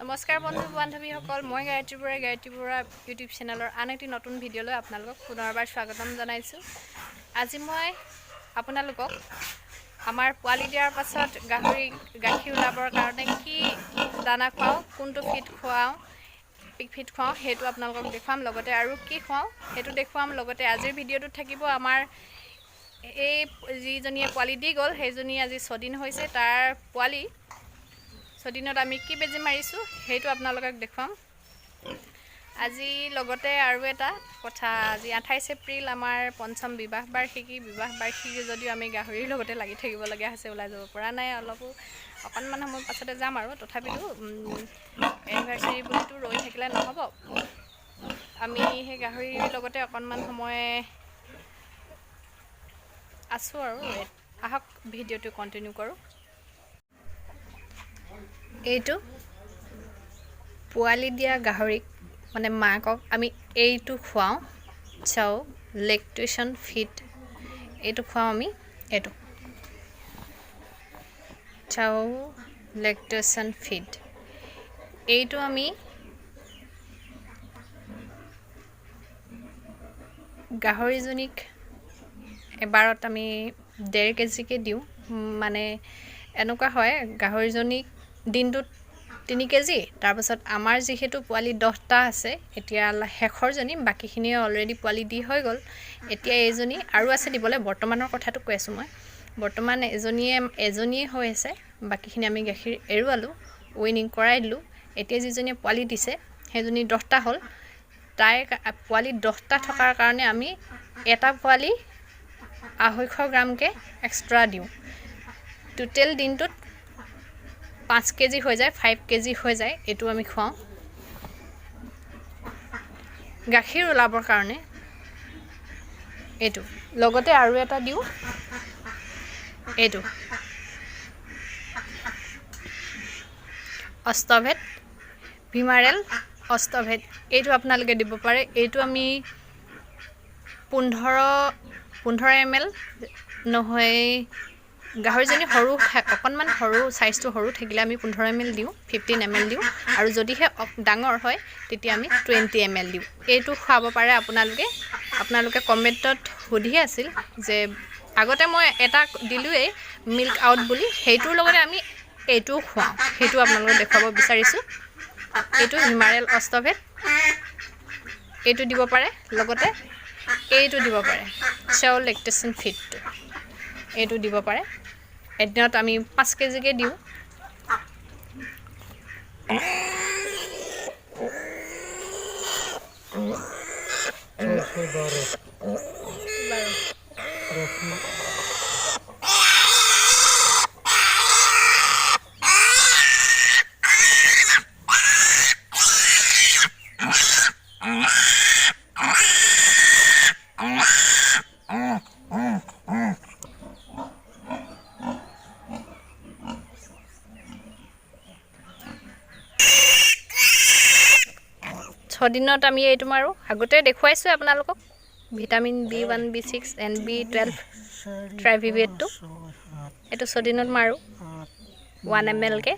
নমস্কাৰ বন্ধু বান্ধৱীসকল মই গায়ত্ৰী বৰা ইউটিউব চেনেলৰ আন এটি নতুন ভিডিঅ'লৈ আপোনালোকক পুনৰবাৰ স্বাগতম জনাইছোঁ। আজি মই আপোনালোকক আমাৰ পোৱালি দিয়াৰ পাছত গাখীৰ ওলাবৰ কাৰণে কি দানা খুৱাওঁ, কোনটো ফিড খুৱাওঁ, ফিড খুৱাওঁ সেইটো আপোনালোকক দেখুৱাম, লগতে আৰু কি খুৱাওঁ সেইটো দেখুৱাম। লগতে আজিৰ ভিডিঅ'টোত থাকিব আমাৰ এই যিজনীয়ে পোৱালি দি গ'ল সেইজনী আজি 6 দিন হৈছে, তাৰ পোৱালি 6 দিনত আমি কি বেজি মাৰিছোঁ সেইটো আপোনালোকক দেখুৱাম। আজি লগতে আৰু এটা কথা, আজি 28 এপ্ৰিল আমাৰ পঞ্চম বিবাহ বাৰ্ষিকী যদিও আমি গাহৰিৰ লগতে লাগি থাকিবলগীয়া হৈছে, ওলাই যাব পৰা নাই। অকণমান সময় পাছতে যাম আৰু তথাপিতো এনিভাৰ্চাৰী বুলিতো ৰৈ থাকিলে নহ'ব। আমি সেই গাহৰিৰ লগতে অকণমান সময় আছোঁ আৰু আহক ভিডিঅ'টো কণ্টিনিউ কৰোঁ। এইটো পোৱালি দিয়া গাহৰিক মানে মাকক আমি এইটো খুৱাওঁ, চাও লেক্টেশ্যন ফিড এইটো খুৱাওঁ আমি। এইটো চাও লেক্টেশ্যন ফিড এইটো আমি গাহৰিজনীক এবাৰত আমি 1.5 কেজিকৈ দিওঁ। মানে এনেকুৱা হয়, গাহৰিজনীক দিনটোত 3 কেজি, তাৰপাছত আমাৰ যিহেতু পোৱালি 10টা আছে, এতিয়া শেষৰজনী, বাকীখিনি অলৰেডি পোৱালি দি হৈ গ'ল। এতিয়া এইজনী আৰু আছে দিবলৈ, বৰ্তমানৰ কথাটো কৈ আছোঁ মই। বৰ্তমান এজনীয়ে হৈ আছে, বাকীখিনি আমি গাখীৰ এৰুৱালোঁ, উইনিং কৰাই দিলোঁ। এতিয়া যিজনীয়ে পোৱালি দিছে সেইজনী 10টা হ'ল। তাইৰ পোৱালি 10টা থকাৰ কাৰণে আমি এটা পোৱালি 250 গ্ৰামকৈ এক্সট্ৰা দিওঁ। টোটেল দিনটোত 5 কেজি হৈ যায়, 5 কেজি হৈ যায়। এইটো আমি খুৱাওঁ গাখীৰ ওলাবৰ কাৰণে। এইটো লগতে আৰু এটা দিওঁ, এইটো অষ্টভেদ ভিমাৰেল অষ্টভেদ, এইটো আপোনালোকে দিব পাৰে। এইটো আমি 15 ml নহয়, গাহৰিজনী সৰু, অকণমান সৰু, চাইজটো সৰু থাকিলে আমি 15 ml দিওঁ, 15 ml দিওঁ, আৰু যদিহে ডাঙৰ হয় তেতিয়া আমি 20 ml দিওঁ। এইটো খুৱাব পাৰে আপোনালোকে কমেণ্টত সুধি আছিল যে আগতে মই এটা দিলোঁৱেই মিল্ক আউট বুলি, সেইটোৰ লগতে আমি এইটোও খুৱাওঁ, সেইটো আপোনালোকক দেখুৱাব বিচাৰিছোঁ। এইটো ভিমাৰেল অষ্টভেদ, এইটো দিব পাৰে, লগতে এইটো দিব পাৰে চাও লেক্টেশ্যন ফিডটো, এইটো দিব পাৰে। এদিনত আমি 5 কেজিকৈ দিওঁ। দিনত আমি এইটো মাৰোঁ, আগতে দেখুৱাইছোঁ আপোনালোকক। Vitamin B1, B6 and B12 ট্ৰাইভিভেটটো এইটো 6 দিনত মাৰোঁ 1 ml কৈ।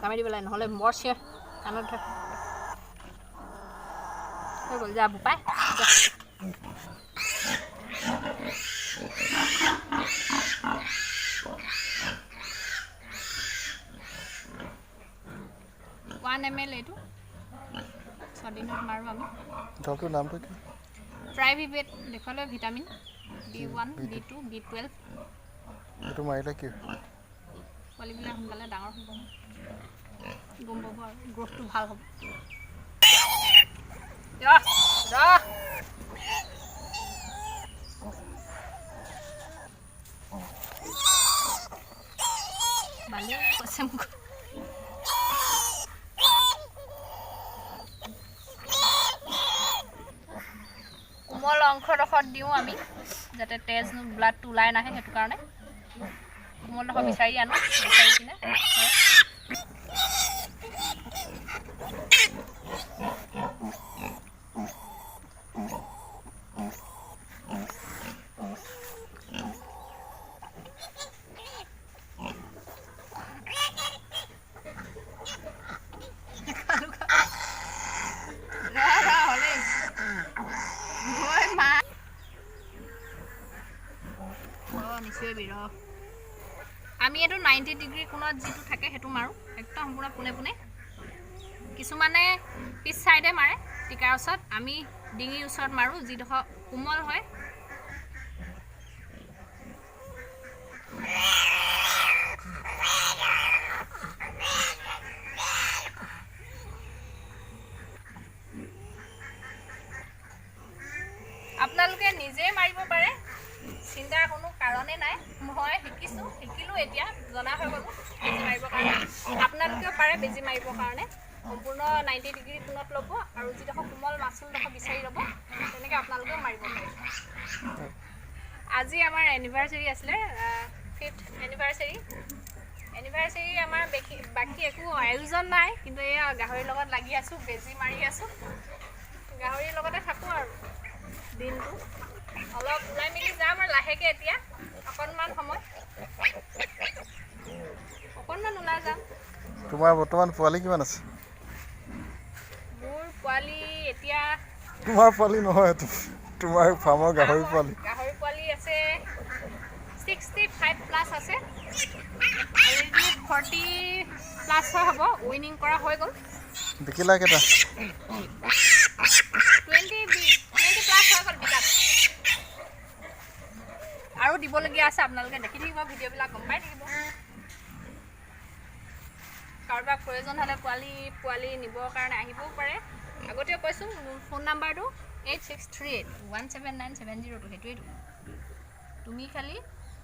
কামি দিব লাগে, নহ'লে মৰছে কাণত ধৰ হৈ গ'ল। যা বোপাই $1 ml এইটো 6 দিনত মাৰোঁ আমি। ডক্টৰৰ নামটো কি? ট্ৰাইভিভেট দেখুৱালে, ভিটামিন B1, B2, B12। এইটো মাৰিলে কি পোৱালিবিলাক সোনকালে ডাঙৰ হ'ব, গম পাব আৰু গ্ৰ'থটো ভাল হ'ব। কোমল অংশডোখৰত দিওঁ আমি যাতে তেজ ব্লাডটো ওলাই নাহে সেইটো কাৰণে কোমলডোখৰ বিচাৰি আনো বিচাৰি কিনে আমি এইটো 90 ডিগ্ৰী কোণত যিটো থাকে সেইটো মাৰোঁ একদম সম্পূৰ্ণ পোনে পোনে কিছুমানে পিছ চাইডে মাৰে টিকাৰ ওচৰত আমি ডিঙিৰ ওচৰত মাৰোঁ যিডোখৰ কোমল হয় আপোনালোকে নিজেই মাৰিব পাৰে চিন্তাৰ কোনো কাৰণে নাই মই শিকিলোঁ এতিয়া জনা হৈ গ'লোঁ বেজি মাৰিবৰ কাৰণে আপোনালোকেও পাৰে বেজি মাৰিবৰ কাৰণে সম্পূৰ্ণ 90 ডিগ্ৰী কোণত ল'ব আৰু যিডোখৰ কোমল মাচুলডোখৰ বিচাৰি ল'ব তেনেকৈ আপোনালোকেও মাৰিব পাৰে আজি আমাৰ এনিভাৰ্চেৰী আছিলে 5th এনিভাৰ্চেৰী আমাৰ বাকী একো আয়োজন নাই কিন্তু এয়া গাহৰিৰ লগত লাগি আছোঁ বেজি মাৰি আছোঁ গাহৰিৰ লগতে থাকোঁ আৰু দিনটো অলপ ওলাই মেলি যাম আৰু লাহেকৈ এতিয়া অকণমান সময় অকণমান ওলাই যাম তোমাৰ বৰ্তমান পোৱালি কিমান আছে মোৰ পোৱালি এতিয়া তোমাৰ পোৱালি নহয় তোমাৰ ফাৰ্মৰ গাহৰি পোৱালি আছে 65 প্লাছ আছে অলৰেডি 40 প্লাছ হ'ব উইনিং কৰা হৈ গ'ল বিকিলা কেইটা 20 প্লাছ হৈ গ'ল বিকাত আৰু দিবলগীয়া আছে আপোনালোকে দেখি থাকিব ভিডিঅ'বিলাক গম পাই থাকিব কাৰোবাক প্ৰয়োজন হ'লে পোৱালি নিবৰ কাৰণে আহিবও পাৰে আগতেও কৈছোঁ মোৰ ফোন নাম্বাৰটো 8638179702 সেইটোৱেইটো তুমি খালি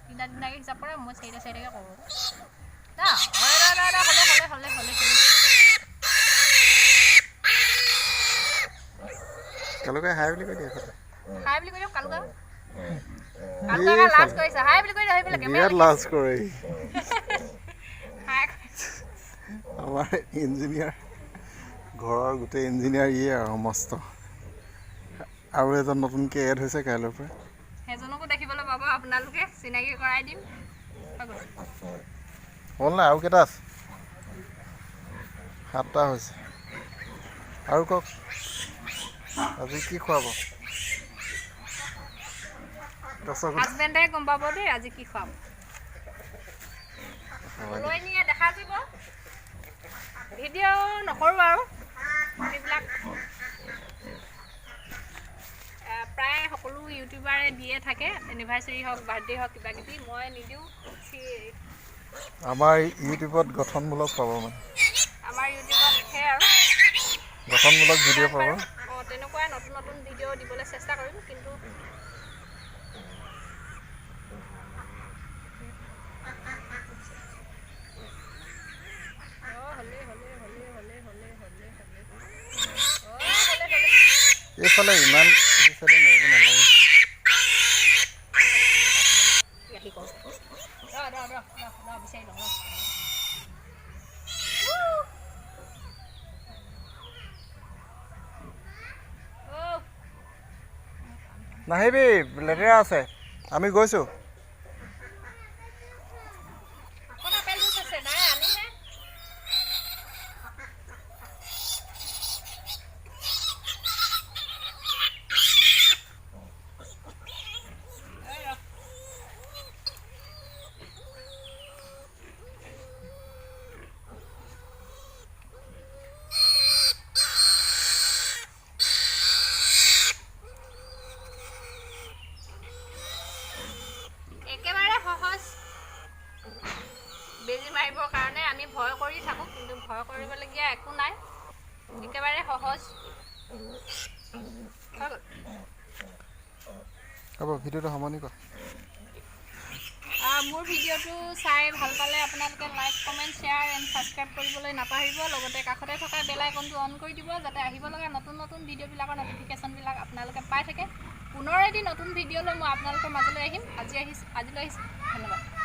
তিনিটা দিনাকৈ হিচাপ কৰা মই চাৰিটা কৰোঁ হ'লে কালুকাই হাই বুলি কৈ দিয়ে হাই বুলি কৈ দিয়ক কালুকা লাজ কৰিছে হাই বুলি কৈ দিয়ে বিৰাট লাজ কৰে আমাৰ ইঞ্জিনিয়াৰ ঘৰৰ গোটেই ইঞ্জিনিয়াৰ আৰু মস্ত আৰু এজন নতুনকৈ এড হৈছে কাইলৈৰ পৰা সেইজনকো দেখিবলৈ পাব আপোনালোকে চিনাকি কৰাই দিম হ'ল নাই আৰু কেইটা আছে 7টা হৈছে আৰু কওক আজি কি খুৱাব হাজবেণ্ডে গম পাব দেই আজি কি খুৱাব লৈ নিয়ে দেখা যাব ভিডিঅ' নকৰোঁ আৰু সেইবিলাক প্ৰায় সকলো ইউটিউবাৰে দিয়ে থাকে এনিভাৰ্চেৰী হওক বাৰ্থডে হওক কিবা কিবি মই নিদিওঁ আমাৰ ইউটিউবত গঠনমূলক পাব মানে আমাৰ ইউটিউবত সেই আৰু গঠনমূলক ভিডিঅ' পাব তেনেকুৱা নতুন ভিডিঅ' দিবলৈ চেষ্টা কৰিম কিন্তু এইফালে ইমান চাইডে মাৰিব নালাগে নাহিবি লেতেৰা আছে আমি গৈছোঁ বেজি মাৰিবৰ কাৰণে আমি ভয় কৰি থাকোঁ কিন্তু ভয় কৰিবলগীয়া একো নাই একেবাৰে সহজ হ'ব ভিডিঅ'টো সামৰণি কৰ মোৰ ভিডিঅ'টো চাই ভাল পালে আপোনালোকে like comment share and subscribe কৰিবলৈ নাপাহৰিব লগতে কাষতে থকা বেল আইকনটো অন কৰি দিব যাতে আহিব লগা নতুন ভিডিঅ'বিলাকৰ ন'টিফিকেশ্যনবিলাক আপোনালোকে পাই থাকে পুনৰ এটি নতুন ভিডিঅ' লৈ মই আপোনালোকৰ মাজলৈ আহিম। আজিলৈ আহিছোঁ, ধন্যবাদ।